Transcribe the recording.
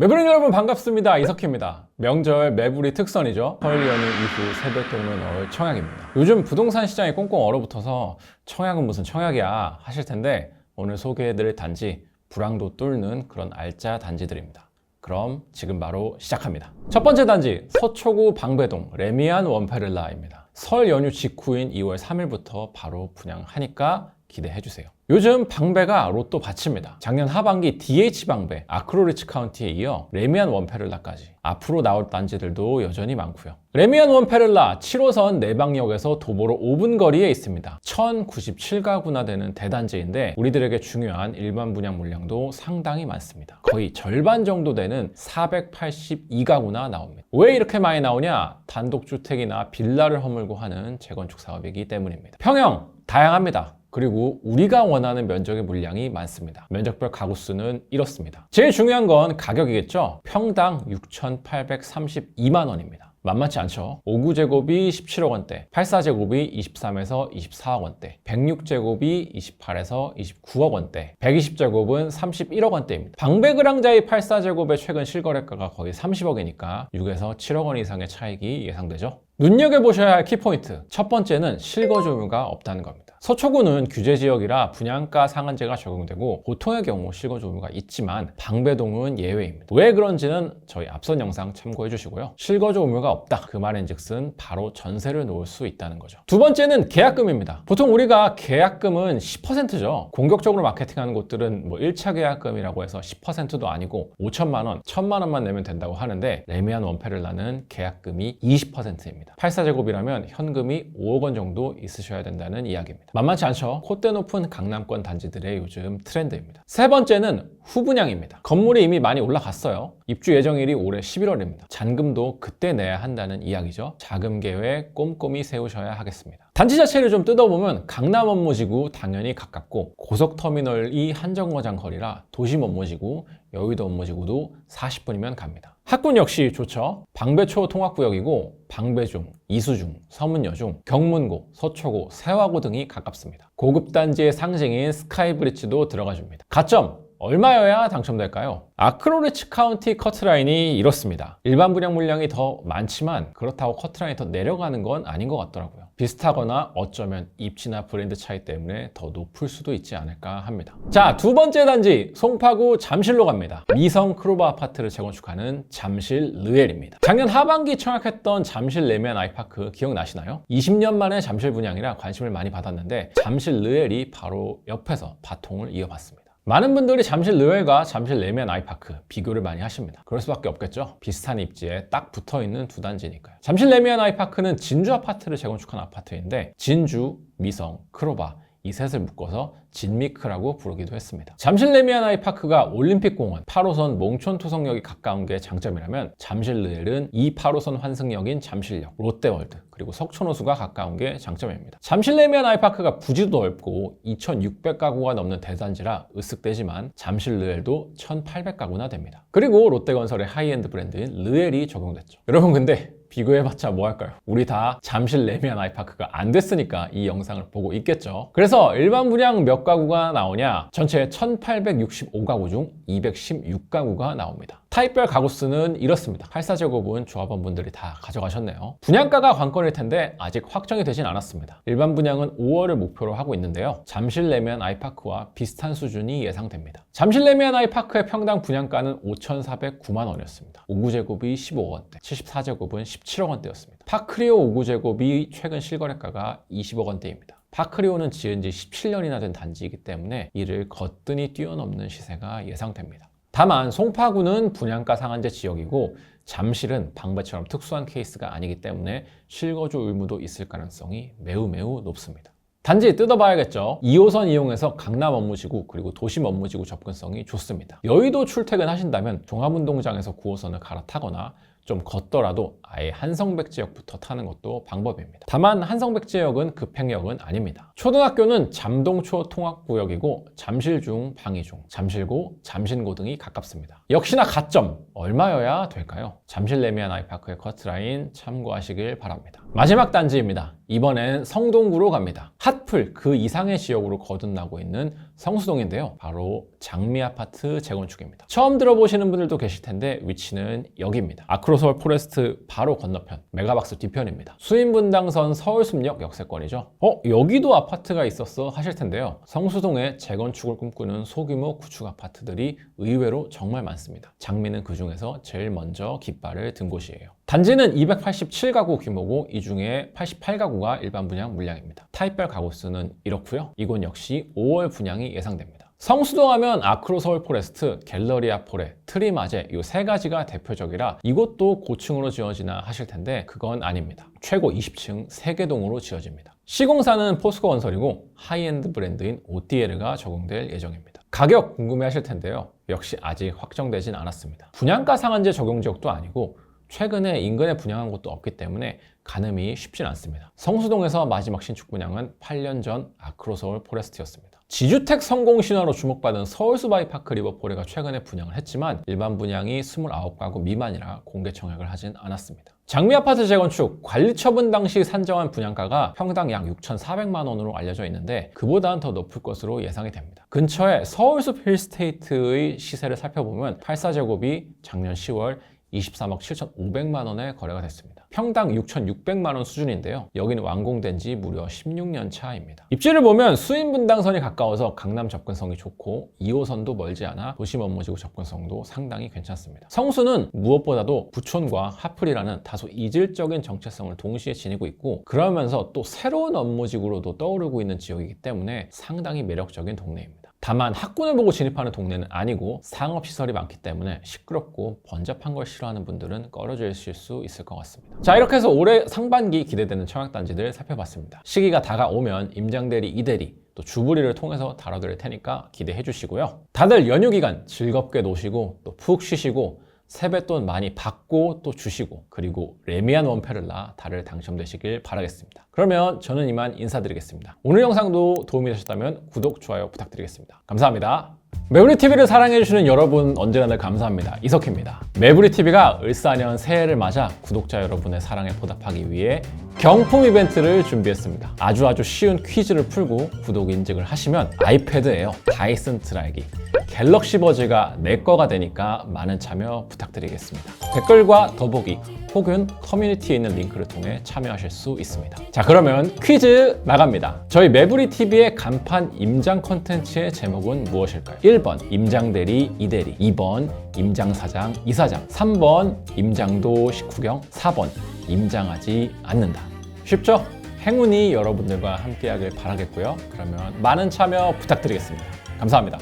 매부리 여러분 반갑습니다. 이석희입니다. 명절 매부리 특선이죠. 설 연휴 이후 세뱃돈을 넣을 청약입니다. 요즘 부동산 시장이 꽁꽁 얼어붙어서 청약은 무슨 청약이야 하실 텐데 오늘 소개해드릴 단지 불황도 뚫는 그런 알짜 단지들입니다. 그럼 지금 바로 시작합니다. 첫 번째 단지 서초구 방배동 레미안 원페를라입니다. 설 연휴 직후인 2월 3일부터 바로 분양하니까 기대해주세요. 요즘 방배가 로또 밭입니다. 작년 하반기 DH 방배, 아크로리치 카운티에 이어 레미안 원페를라까지 앞으로 나올 단지들도 여전히 많고요. 레미안 원페를라 7호선 내방역에서 도보로 5분 거리에 있습니다. 1097가구나 되는 대단지인데 우리들에게 중요한 일반 분양 물량도 상당히 많습니다. 거의 절반 정도 되는 482가구나 나옵니다. 왜 이렇게 많이 나오냐? 단독주택이나 빌라를 허물고 하는 재건축 사업이기 때문입니다. 평형 다양합니다. 그리고 우리가 원하는 면적의 물량이 많습니다. 면적별 가구 수는 이렇습니다. 제일 중요한 건 가격이겠죠. 평당 6,832만 원입니다. 만만치 않죠. 5구제곱이 17억 원대, 84제곱이 23에서 24억 원대, 106제곱이 28에서 29억 원대, 120제곱은 31억 원대입니다. 방배그랑자의 84제곱의 최근 실거래가가 거의 30억이니까 6에서 7억 원 이상의 차익이 예상되죠. 눈여겨보셔야 할 키포인트. 첫 번째는 실거주 의무가 없다는 겁니다. 서초구는 규제지역이라 분양가 상한제가 적용되고 보통의 경우 실거주 의무가 있지만 방배동은 예외입니다. 왜 그런지는 저희 앞선 영상 참고해 주시고요. 실거주 의무가 없다. 그 말인즉슨 바로 전세를 놓을 수 있다는 거죠. 두 번째는 계약금입니다. 보통 우리가 계약금은 10%죠. 공격적으로 마케팅하는 곳들은 1차 계약금이라고 해서 10%도 아니고 5천만 원, 1천만 원만 내면 된다고 하는데 레미안 원페를라는 계약금이 20%입니다. 84제곱이라면 현금이 5억 원 정도 있으셔야 된다는 이야기입니다. 만만치 않죠? 콧대 높은 강남권 단지들의 요즘 트렌드입니다. 세 번째는 후분양입니다. 건물이 이미 많이 올라갔어요. 입주 예정일이 올해 11월입니다. 잔금도 그때 내야 한다는 이야기죠. 자금 계획 꼼꼼히 세우셔야 하겠습니다. 단지 자체를 좀 뜯어보면 강남 업무지구 당연히 가깝고 고속터미널이 한정거장 거리라 도심 업무지구, 여의도 업무지구도 40분이면 갑니다. 학군 역시 좋죠. 방배초 통학구역이고 방배중, 이수중, 서문여중, 경문고, 서초고, 세화고 등이 가깝습니다. 고급 단지의 상징인 스카이브리지도 들어가줍니다. 가점! 얼마여야 당첨될까요? 아크로리치 카운티 커트라인이 이렇습니다. 일반 분양 물량이 더 많지만 그렇다고 커트라인이 더 내려가는 건 아닌 것 같더라고요. 비슷하거나 어쩌면 입지나 브랜드 차이 때문에 더 높을 수도 있지 않을까 합니다. 자, 두 번째 단지 송파구 잠실로 갑니다. 미성 크로바 아파트를 재건축하는 잠실 르엘입니다. 작년 하반기 청약했던 잠실 레미안 아이파크 기억나시나요? 20년 만에 잠실 분양이라 관심을 많이 받았는데 잠실 르엘이 바로 옆에서 바통을 이어봤습니다. 많은 분들이 잠실 르웰과 잠실 레미안 아이파크 비교를 많이 하십니다. 그럴 수밖에 없겠죠. 비슷한 입지에 딱 붙어있는 두 단지니까요. 잠실 레미안 아이파크는 진주 아파트를 재건축한 아파트인데 진주, 미성, 크로바 이 셋을 묶어서 진미크라고 부르기도 했습니다. 잠실 레미안 아이파크가 올림픽공원 8호선 몽촌토성역이 가까운 게 장점이라면 잠실 르엘은 이 8호선 환승역인 잠실역, 롯데월드 그리고 석촌호수가 가까운 게 장점입니다. 잠실 레미안 아이파크가 부지도 넓고 2,600가구가 넘는 대단지라 으쓱대지만 잠실 르엘도 1,800가구나 됩니다. 그리고 롯데건설의 하이엔드 브랜드인 르엘이 적용됐죠. 여러분 근데 비교해봤자 뭐할까요? 우리 다 잠실 레미안 아이파크가 안 됐으니까 이 영상을 보고 있겠죠. 그래서 일반 분양 몇 가구가 나오냐? 전체 1865가구 중 216가구가 나옵니다. 타입별 가구 수는 이렇습니다. 84제곱은 조합원분들이 다 가져가셨네요. 분양가가 관건일 텐데 아직 확정이 되진 않았습니다. 일반 분양은 5월을 목표로 하고 있는데요. 잠실 레미안 아이파크와 비슷한 수준이 예상됩니다. 잠실 레미안 아이파크의 평당 분양가는 5,409만 원이었습니다. 5구제곱이 15억 원대, 74제곱은 17억 원대였습니다. 파크리오 5구제곱이 최근 실거래가가 20억 원대입니다. 파크리오는 지은 지 17년이나 된 단지이기 때문에 이를 거뜬히 뛰어넘는 시세가 예상됩니다. 다만 송파구는 분양가 상한제 지역이고 잠실은 방배처럼 특수한 케이스가 아니기 때문에 실거주 의무도 있을 가능성이 매우 높습니다. 단지 뜯어봐야겠죠. 2호선 이용해서 강남 업무지구 그리고 도심 업무지구 접근성이 좋습니다. 여의도 출퇴근하신다면 종합운동장에서 9호선을 갈아타거나 좀 걷더라도 아예 한성백지역부터 타는 것도 방법입니다. 다만 한성백지역은 급행역은 아닙니다. 초등학교는 잠동초 통학구역이고 잠실중, 방이중, 잠실고, 잠신고 등이 가깝습니다. 역시나 가점 얼마여야 될까요? 잠실 레미안 아이파크의 커트라인 참고하시길 바랍니다. 마지막 단지입니다. 이번엔 성동구로 갑니다. 핫플 그 이상의 지역으로 거듭나고 있는 성수동인데요. 바로 장미아파트 재건축입니다. 처음 들어보시는 분들도 계실 텐데 위치는 여기입니다. 아크로서울 포레스트 바로 건너편, 메가박스 뒤편입니다. 수인분당선 서울숲역 역세권이죠. 여기도 아파트가 있었어 하실 텐데요. 성수동에 재건축을 꿈꾸는 소규모 구축 아파트들이 의외로 정말 많습니다. 장미는 그 중에서 제일 먼저 깃발을 든 곳이에요. 단지는 287가구 규모고 이 중에 88가구가 일반 분양 물량입니다. 타입별 가구 수는 이렇고요. 이곳 역시 5월 분양이 예상됩니다. 성수동 하면 아크로서울 포레스트, 갤러리아 포레, 트리마제 이 세 가지가 대표적이라 이곳도 고층으로 지어지나 하실 텐데 그건 아닙니다. 최고 20층 3개동으로 지어집니다. 시공사는 포스코 건설이고 하이엔드 브랜드인 OTL가 적용될 예정입니다. 가격 궁금해하실 텐데요. 역시 아직 확정되진 않았습니다. 분양가 상한제 적용 지역도 아니고 최근에 인근에 분양한 곳도 없기 때문에 가늠이 쉽진 않습니다. 성수동에서 마지막 신축 분양은 8년 전 아크로서울 포레스트였습니다. 지주택 성공 신화로 주목받은 서울숲 아이파크 리버포레가 최근에 분양을 했지만 일반 분양이 29가구 미만이라 공개 청약을 하진 않았습니다. 장미아파트 재건축 관리 처분 당시 산정한 분양가가 평당 약 6,400만 원으로 알려져 있는데 그보다는 더 높을 것으로 예상이 됩니다. 근처에 서울숲 힐스테이트의 시세를 살펴보면 84제곱이 작년 10월 23억 7,500만 원에 거래가 됐습니다. 평당 6,600만 원 수준인데요. 여기는 완공된 지 무려 16년 차입니다. 입지를 보면 수인분당선이 가까워서 강남 접근성이 좋고 2호선도 멀지 않아 도심 업무지구 접근성도 상당히 괜찮습니다. 성수는 무엇보다도 부촌과 핫플이라는 다소 이질적인 정체성을 동시에 지니고 있고 그러면서 또 새로운 업무지구로도 떠오르고 있는 지역이기 때문에 상당히 매력적인 동네입니다. 다만 학군을 보고 진입하는 동네는 아니고 상업시설이 많기 때문에 시끄럽고 번잡한 걸 싫어하는 분들은 꺼려주실 수 있을 것 같습니다. 자, 이렇게 해서 올해 상반기 기대되는 청약단지들 살펴봤습니다. 시기가 다가오면 임장대리, 이대리 또 주부리를 통해서 다뤄드릴 테니까 기대해 주시고요. 다들 연휴 기간 즐겁게 노시고 또 푹 쉬시고 세뱃돈 많이 받고 또 주시고 그리고 레미안 원페를라 다들 당첨되시길 바라겠습니다. 그러면 저는 이만 인사드리겠습니다. 오늘 영상도 도움이 되셨다면 구독, 좋아요 부탁드리겠습니다. 감사합니다. 매부리TV를 사랑해주시는 여러분 언제나 늘 감사합니다. 이석희입니다. 매부리TV가 을사년 새해를 맞아 구독자 여러분의 사랑에 보답하기 위해 경품 이벤트를 준비했습니다. 아주 쉬운 퀴즈를 풀고 구독 인증을 하시면 아이패드 에어, 다이슨 드라이기, 갤럭시 버즈가 내 거가 되니까 많은 참여 부탁드리겠습니다. 댓글과 더보기 혹은 커뮤니티에 있는 링크를 통해 참여하실 수 있습니다. 자, 그러면 퀴즈 나갑니다. 저희 매부리TV의 간판 임장 컨텐츠의 제목은 무엇일까요? 1번 임장대리, 이대리, 2번 임장사장, 이사장, 3번 임장도 식후경, 4번 임장하지 않는다. 쉽죠? 행운이 여러분들과 함께하길 바라겠고요. 그러면 많은 참여 부탁드리겠습니다. 감사합니다.